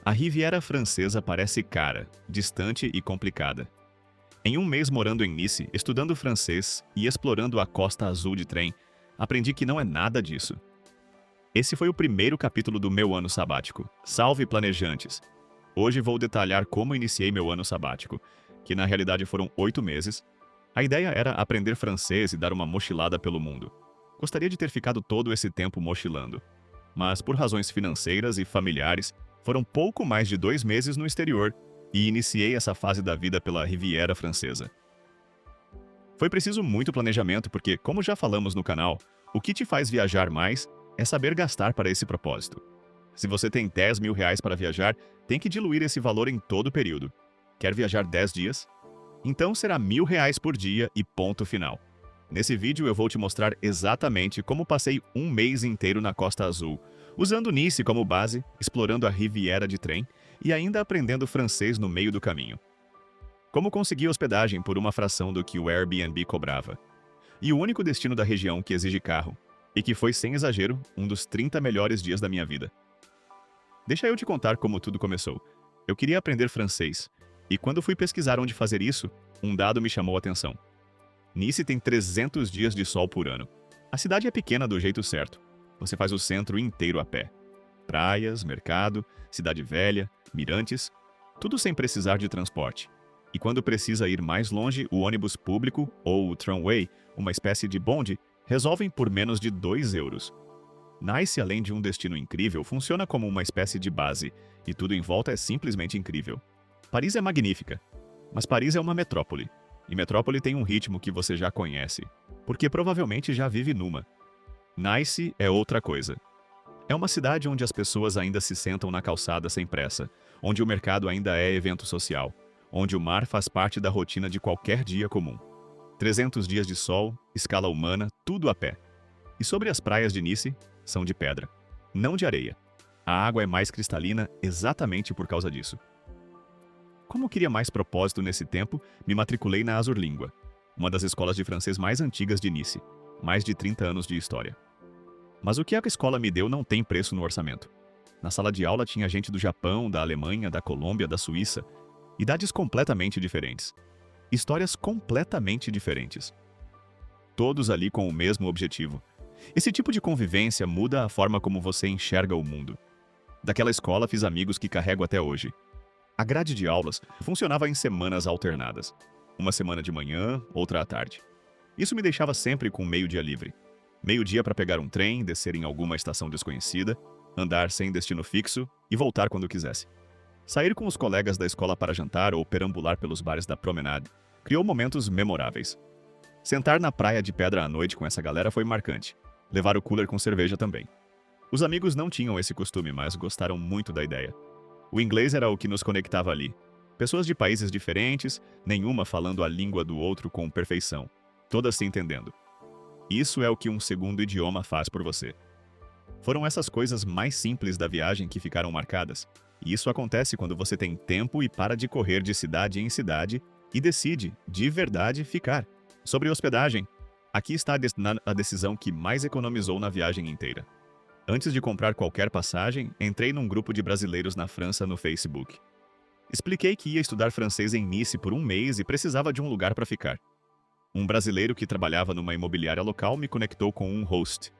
A Riviera Francesa parece cara, distante e complicada. Em um mês morando em Nice, estudando francês e explorando a Costa Azul de trem, aprendi que não é nada disso. Esse foi o primeiro capítulo do meu ano sabático. Salve planejantes! Hoje vou detalhar como iniciei meu ano sabático, que na realidade foram 8 meses. A ideia era aprender francês e dar uma mochilada pelo mundo. Gostaria de ter ficado todo esse tempo mochilando, mas por razões financeiras e familiares, foram pouco mais de 2 meses no exterior e iniciei essa fase da vida pela Riviera Francesa. Foi preciso muito planejamento porque, como já falamos no canal, o que te faz viajar mais é saber gastar para esse propósito. Se você tem 10 mil reais para viajar, tem que diluir esse valor em todo o período. Quer viajar 10 dias? Então será 1.000 reais por dia e ponto final. Nesse vídeo eu vou te mostrar exatamente como passei um mês inteiro na Costa Azul, usando Nice como base, explorando a Riviera de trem e ainda aprendendo francês no meio do caminho. Como consegui hospedagem por uma fração do que o Airbnb cobrava. E o único destino da região que exige carro, e que foi, sem exagero, um dos 30 melhores dias da minha vida. Deixa eu te contar como tudo começou. Eu queria aprender francês, e quando fui pesquisar onde fazer isso, um dado me chamou a atenção. Nice tem 300 dias de sol por ano. A cidade é pequena do jeito certo. Você faz o centro inteiro a pé. Praias, mercado, cidade velha, mirantes, tudo sem precisar de transporte. E quando precisa ir mais longe, o ônibus público, ou o tramway, uma espécie de bonde, resolvem por menos de 2 euros. Nice, além de um destino incrível, funciona como uma espécie de base, e tudo em volta é simplesmente incrível. Paris é magnífica, mas Paris é uma metrópole. E metrópole tem um ritmo que você já conhece, porque provavelmente já vive numa. Nice é outra coisa. É uma cidade onde as pessoas ainda se sentam na calçada sem pressa, onde o mercado ainda é evento social, onde o mar faz parte da rotina de qualquer dia comum. 300 dias de sol, escala humana, tudo a pé. E sobre as praias de Nice, são de pedra, não de areia. A água é mais cristalina exatamente por causa disso. Como eu queria mais propósito nesse tempo, me matriculei na Azurlingua, uma das escolas de francês mais antigas de Nice, mais de 30 anos de história. Mas o que a escola me deu não tem preço no orçamento. Na sala de aula tinha gente do Japão, da Alemanha, da Colômbia, da Suíça, idades completamente diferentes. Histórias completamente diferentes. Todos ali com o mesmo objetivo. Esse tipo de convivência muda a forma como você enxerga o mundo. Daquela escola fiz amigos que carrego até hoje. A grade de aulas funcionava em semanas alternadas. Uma semana de manhã, outra à tarde. Isso me deixava sempre com meio-dia livre. Meio-dia para pegar um trem, descer em alguma estação desconhecida, andar sem destino fixo e voltar quando quisesse. Sair com os colegas da escola para jantar ou perambular pelos bares da promenade criou momentos memoráveis. Sentar na praia de pedra à noite com essa galera foi marcante. Levar o cooler com cerveja também. Os amigos não tinham esse costume, mas gostaram muito da ideia. O inglês era o que nos conectava ali. Pessoas de países diferentes, nenhuma falando a língua do outro com perfeição, todas se entendendo. Isso é o que um segundo idioma faz por você. Foram essas coisas mais simples da viagem que ficaram marcadas. E isso acontece quando você tem tempo e para de correr de cidade em cidade e decide, de verdade, ficar. Sobre hospedagem, aqui está a decisão que mais economizou na viagem inteira. Antes de comprar qualquer passagem, entrei num grupo de brasileiros na França no Facebook. Expliquei que ia estudar francês em Nice por um mês e precisava de um lugar para ficar. Um brasileiro que trabalhava numa imobiliária local me conectou com um host.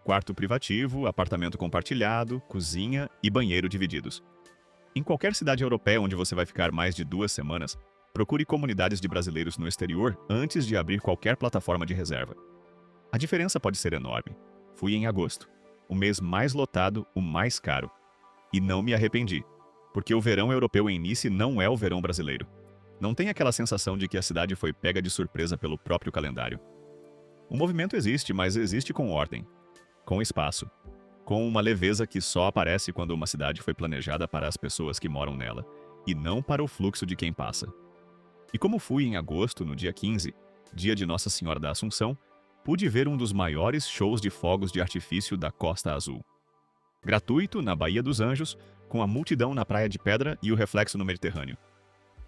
Quarto privativo, apartamento compartilhado, cozinha e banheiro divididos. Em qualquer cidade europeia onde você vai ficar mais de 2 semanas, procure comunidades de brasileiros no exterior antes de abrir qualquer plataforma de reserva. A diferença pode ser enorme. Fui em agosto, o mês mais lotado, o mais caro. E não me arrependi, porque o verão europeu em Nice não é o verão brasileiro. Não tem aquela sensação de que a cidade foi pega de surpresa pelo próprio calendário. O movimento existe, mas existe com ordem, com espaço, com uma leveza que só aparece quando uma cidade foi planejada para as pessoas que moram nela, e não para o fluxo de quem passa. E como fui em agosto, no dia 15, dia de Nossa Senhora da Assunção, pude ver um dos maiores shows de fogos de artifício da Costa Azul. Gratuito, na Baía dos Anjos, com a multidão na Praia de Pedra e o reflexo no Mediterrâneo.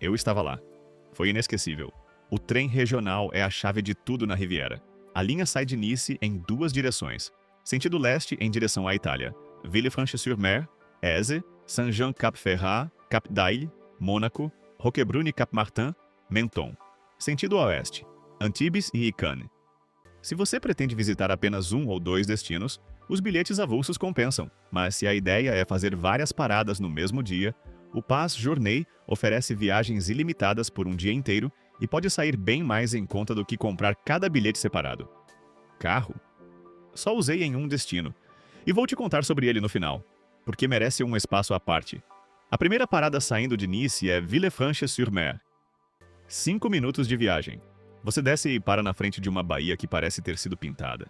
Eu estava lá. Foi inesquecível. O trem regional é a chave de tudo na Riviera. A linha sai de Nice em 2 direções. Sentido leste em direção à Itália. Villefranche-sur-Mer, Eze, Saint-Jean-Cap-Ferrat, Cap d'Aille, Mônaco, Roquebrune, Cap-Martin, Menton. Sentido oeste, Antibes e Icane. Se você pretende visitar apenas um ou dois destinos, os bilhetes avulsos compensam, mas se a ideia é fazer várias paradas no mesmo dia, o Pass Journée oferece viagens ilimitadas por um dia inteiro e pode sair bem mais em conta do que comprar cada bilhete separado. Carro? Só usei em um destino, e vou te contar sobre ele no final, porque merece um espaço à parte. A primeira parada saindo de Nice é Villefranche-sur-Mer. 5 minutos de viagem. Você desce e para na frente de uma baía que parece ter sido pintada.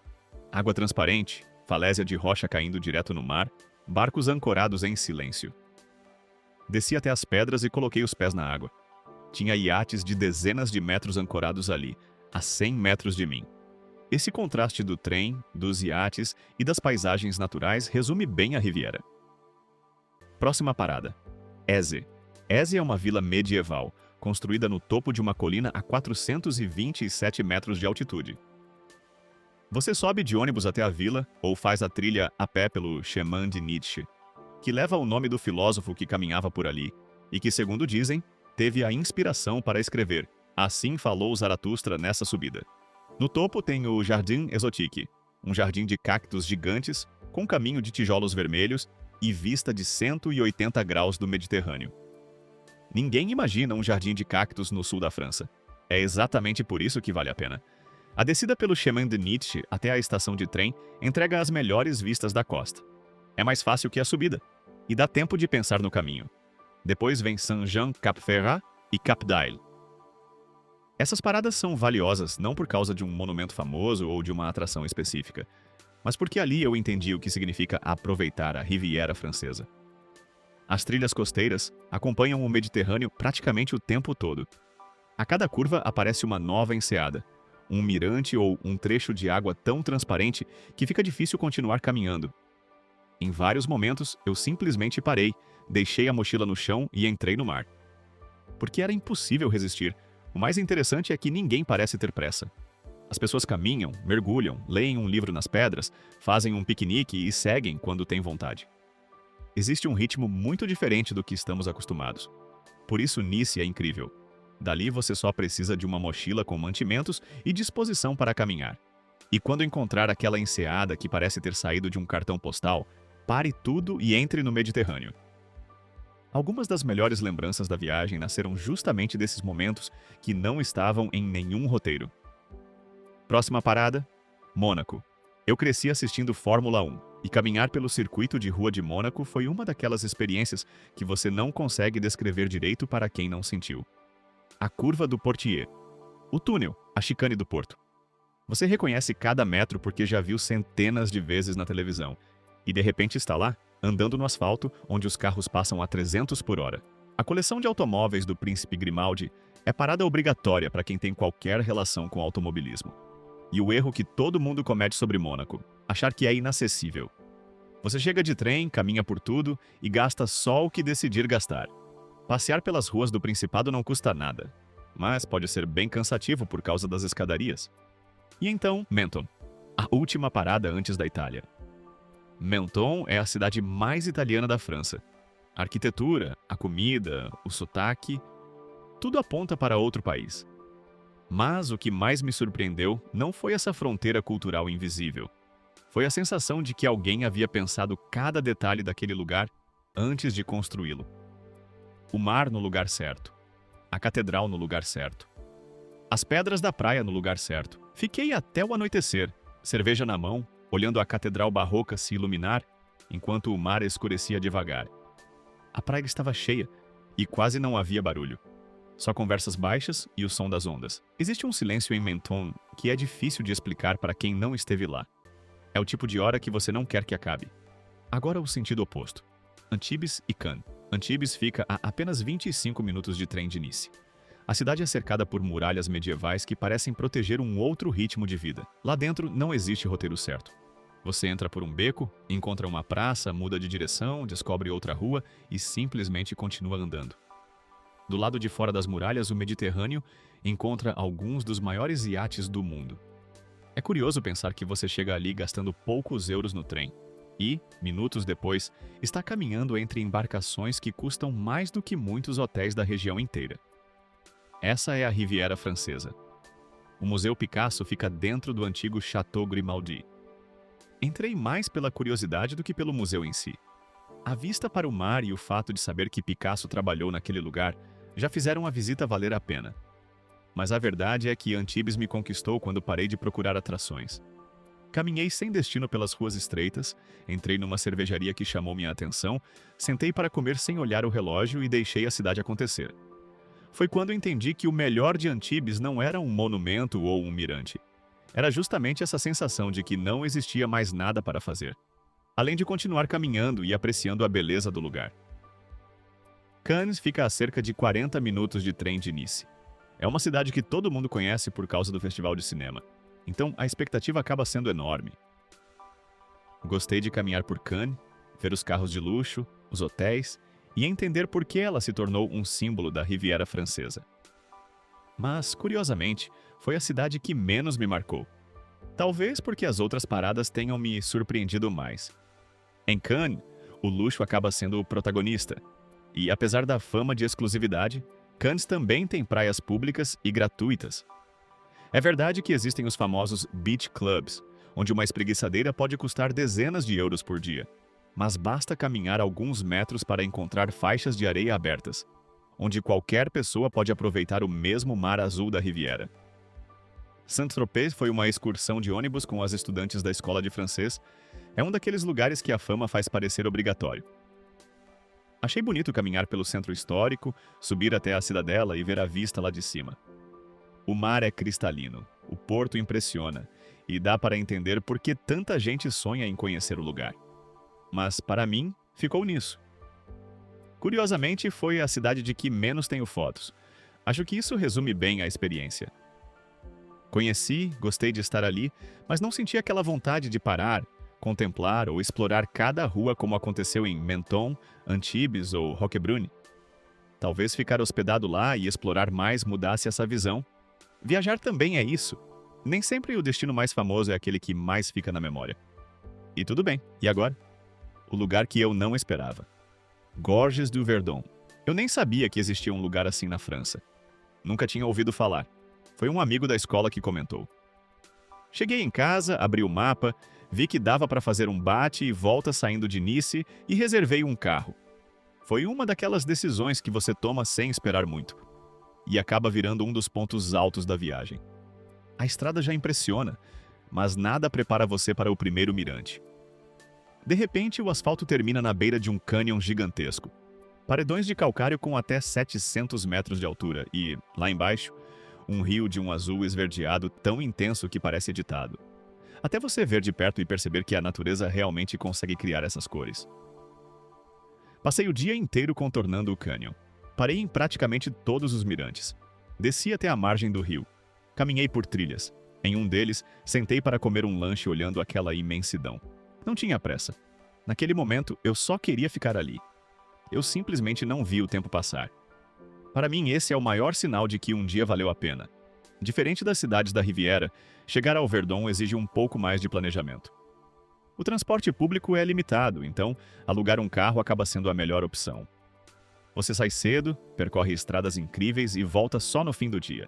Água transparente, falésia de rocha caindo direto no mar, barcos ancorados em silêncio. Desci até as pedras e coloquei os pés na água. Tinha iates de dezenas de metros ancorados ali, a 100 metros de mim. Esse contraste do trem, dos iates e das paisagens naturais resume bem a Riviera. Próxima parada. Èze. Èze é uma vila medieval, construída no topo de uma colina a 427 metros de altitude. Você sobe de ônibus até a vila ou faz a trilha a pé pelo Chemin de Nietzsche, que leva o nome do filósofo que caminhava por ali e que, segundo dizem, teve a inspiração para escrever Assim falou Zaratustra nessa subida. No topo tem o Jardim Exotique, um jardim de cactos gigantes com caminho de tijolos vermelhos e vista de 180 graus do Mediterrâneo. Ninguém imagina um jardim de cactos no sul da França. É exatamente por isso que vale a pena. A descida pelo Chemin de Nietzsche até a estação de trem entrega as melhores vistas da costa. É mais fácil que a subida, e dá tempo de pensar no caminho. Depois vem Saint-Jean-Cap-Ferrat e Cap d'Aille. Essas paradas são valiosas não por causa de um monumento famoso ou de uma atração específica, mas porque ali eu entendi o que significa aproveitar a Riviera francesa. As trilhas costeiras acompanham o Mediterrâneo praticamente o tempo todo. A cada curva aparece uma nova enseada, um mirante ou um trecho de água tão transparente que fica difícil continuar caminhando. Em vários momentos, eu simplesmente parei, deixei a mochila no chão e entrei no mar. Porque era impossível resistir. O mais interessante é que ninguém parece ter pressa. As pessoas caminham, mergulham, leem um livro nas pedras, fazem um piquenique e seguem quando têm vontade. Existe um ritmo muito diferente do que estamos acostumados. Por isso Nice é incrível. Dali você só precisa de uma mochila com mantimentos e disposição para caminhar. E quando encontrar aquela enseada que parece ter saído de um cartão postal, pare tudo e entre no Mediterrâneo. Algumas das melhores lembranças da viagem nasceram justamente desses momentos que não estavam em nenhum roteiro. Próxima parada, Mônaco. Eu cresci assistindo Fórmula 1 e caminhar pelo circuito de rua de Mônaco foi uma daquelas experiências que você não consegue descrever direito para quem não sentiu. A curva do Portier. O túnel, a chicane do Porto. Você reconhece cada metro porque já viu centenas de vezes na televisão e de repente está lá, andando no asfalto onde os carros passam a 300 por hora. A coleção de automóveis do Príncipe Grimaldi é parada obrigatória para quem tem qualquer relação com automobilismo. E o erro que todo mundo comete sobre Mônaco, achar que é inacessível. Você chega de trem, caminha por tudo e gasta só o que decidir gastar. Passear pelas ruas do Principado não custa nada, mas pode ser bem cansativo por causa das escadarias. E então, Menton, a última parada antes da Itália. Menton é a cidade mais italiana da França. A arquitetura, a comida, o sotaque, tudo aponta para outro país. Mas o que mais me surpreendeu não foi essa fronteira cultural invisível. Foi a sensação de que alguém havia pensado cada detalhe daquele lugar antes de construí-lo. O mar no lugar certo. A catedral no lugar certo. As pedras da praia no lugar certo. Fiquei até o anoitecer, cerveja na mão, olhando a catedral barroca se iluminar, enquanto o mar escurecia devagar. A praia estava cheia e quase não havia barulho. Só conversas baixas e o som das ondas. Existe um silêncio em Menton que é difícil de explicar para quem não esteve lá. É o tipo de hora que você não quer que acabe. Agora o sentido oposto. Antibes e Cannes. Antibes fica a apenas 25 minutos de trem de Nice. A cidade é cercada por muralhas medievais que parecem proteger um outro ritmo de vida. Lá dentro não existe roteiro certo. Você entra por um beco, encontra uma praça, muda de direção, descobre outra rua e simplesmente continua andando. Do lado de fora das muralhas, o Mediterrâneo encontra alguns dos maiores iates do mundo. É curioso pensar que você chega ali gastando poucos euros no trem. e, minutos depois, está caminhando entre embarcações que custam mais do que muitos hotéis da região inteira. Essa é a Riviera Francesa. O Museu Picasso fica dentro do antigo Château Grimaldi. Entrei mais pela curiosidade do que pelo museu em si. A vista para o mar e o fato de saber que Picasso trabalhou naquele lugar já fizeram a visita valer a pena. Mas a verdade é que Antibes me conquistou quando parei de procurar atrações. Caminhei sem destino pelas ruas estreitas, entrei numa cervejaria que chamou minha atenção, sentei para comer sem olhar o relógio e deixei a cidade acontecer. Foi quando entendi que o melhor de Antibes não era um monumento ou um mirante. Era justamente essa sensação de que não existia mais nada para fazer, além de continuar caminhando e apreciando a beleza do lugar. Cannes fica a cerca de 40 minutos de trem de Nice. É uma cidade que todo mundo conhece por causa do festival de cinema, então a expectativa acaba sendo enorme. Gostei de caminhar por Cannes, ver os carros de luxo, os hotéis e entender por que ela se tornou um símbolo da Riviera Francesa. Mas, curiosamente, foi a cidade que menos me marcou. Talvez porque as outras paradas tenham me surpreendido mais. Em Cannes, o luxo acaba sendo o protagonista. E, apesar da fama de exclusividade, Cannes também tem praias públicas e gratuitas. É verdade que existem os famosos beach clubs, onde uma espreguiçadeira pode custar dezenas de euros por dia. Mas basta caminhar alguns metros para encontrar faixas de areia abertas, onde qualquer pessoa pode aproveitar o mesmo mar azul da Riviera. Saint-Tropez foi uma excursão de ônibus com as estudantes da escola de francês. É um daqueles lugares que a fama faz parecer obrigatório. Achei bonito caminhar pelo centro histórico, subir até a cidadela e ver a vista lá de cima. O mar é cristalino, o porto impressiona, e dá para entender por que tanta gente sonha em conhecer o lugar. Mas, para mim, ficou nisso. Curiosamente, foi a cidade de que menos tenho fotos. Acho que isso resume bem a experiência. Conheci, gostei de estar ali, mas não senti aquela vontade de parar, contemplar ou explorar cada rua como aconteceu em Menton, Antibes ou Roquebrune. Talvez ficar hospedado lá e explorar mais mudasse essa visão. Viajar também é isso. Nem sempre o destino mais famoso é aquele que mais fica na memória. E tudo bem, e agora? O lugar que eu não esperava. Gorges du Verdon. Eu nem sabia que existia um lugar assim na França. Nunca tinha ouvido falar. Foi um amigo da escola que comentou. Cheguei em casa, abri o mapa, vi que dava para fazer um bate e volta saindo de Nice e reservei um carro. Foi uma daquelas decisões que você toma sem esperar muito. E acaba virando um dos pontos altos da viagem. A estrada já impressiona, mas nada prepara você para o primeiro mirante. De repente, o asfalto termina na beira de um cânion gigantesco. Paredões de calcário com até 700 metros de altura e, lá embaixo, um rio de um azul esverdeado tão intenso que parece editado. Até você ver de perto e perceber que a natureza realmente consegue criar essas cores. Passei o dia inteiro contornando o cânion. Parei em praticamente todos os mirantes. Desci até a margem do rio. Caminhei por trilhas. Em um deles, sentei para comer um lanche olhando aquela imensidão. Não tinha pressa. Naquele momento, eu só queria ficar ali. Eu simplesmente não vi o tempo passar. Para mim, esse é o maior sinal de que um dia valeu a pena. Diferente das cidades da Riviera, chegar ao Verdon exige um pouco mais de planejamento. O transporte público é limitado, então alugar um carro acaba sendo a melhor opção. Você sai cedo, percorre estradas incríveis e volta só no fim do dia.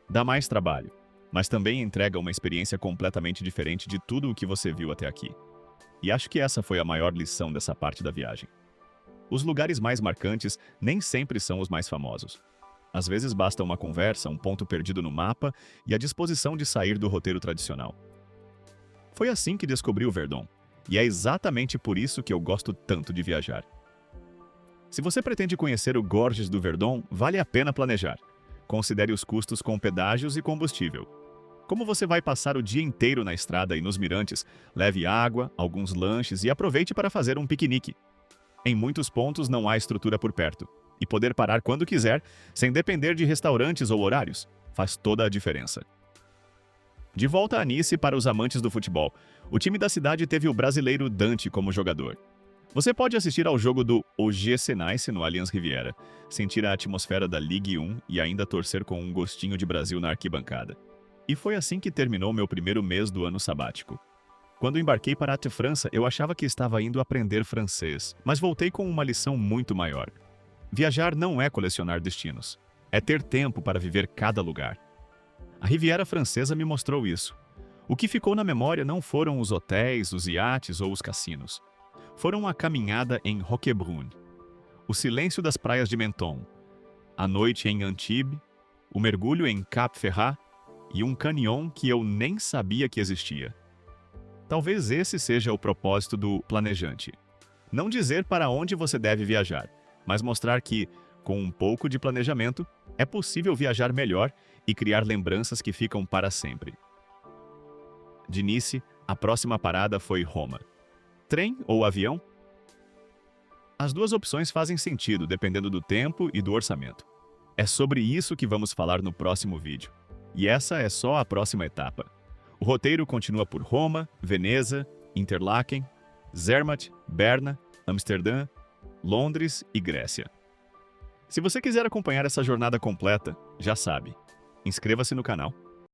Dá mais trabalho, mas também entrega uma experiência completamente diferente de tudo o que você viu até aqui. E acho que essa foi a maior lição dessa parte da viagem. Os lugares mais marcantes nem sempre são os mais famosos. Às vezes basta uma conversa, um ponto perdido no mapa e a disposição de sair do roteiro tradicional. Foi assim que descobri o Verdon, e é exatamente por isso que eu gosto tanto de viajar. Se você pretende conhecer o Gorges do Verdon, vale a pena planejar. Considere os custos com pedágios e combustível. Como você vai passar o dia inteiro na estrada e nos mirantes, leve água, alguns lanches e aproveite para fazer um piquenique. Em muitos pontos não há estrutura por perto, e poder parar quando quiser, sem depender de restaurantes ou horários, faz toda a diferença. De volta a Nice para os amantes do futebol, o time da cidade teve o brasileiro Dante como jogador. Você pode assistir ao jogo do OGC Nice no Allianz Riviera, sentir a atmosfera da Ligue 1 e ainda torcer com um gostinho de Brasil na arquibancada. E foi assim que terminou meu primeiro mês do ano sabático. Quando embarquei para a França, eu achava que estava indo aprender francês, mas voltei com uma lição muito maior. Viajar não é colecionar destinos, é ter tempo para viver cada lugar. A Riviera Francesa me mostrou isso. O que ficou na memória não foram os hotéis, os iates ou os cassinos. Foram a caminhada em Roquebrune, o silêncio das praias de Menton, a noite em Antibes, o mergulho em Cap Ferrat e um canyon que eu nem sabia que existia. Talvez esse seja o propósito do planejante. Não dizer para onde você deve viajar, mas mostrar que, com um pouco de planejamento, é possível viajar melhor e criar lembranças que ficam para sempre. De Nice, a próxima parada foi Roma. Trem ou avião? As duas opções fazem sentido dependendo do tempo e do orçamento. É sobre isso que vamos falar no próximo vídeo. E essa é só a próxima etapa. O roteiro continua por Roma, Veneza, Interlaken, Zermatt, Berna, Amsterdã, Londres e Grécia. Se você quiser acompanhar essa jornada completa, já sabe, inscreva-se no canal,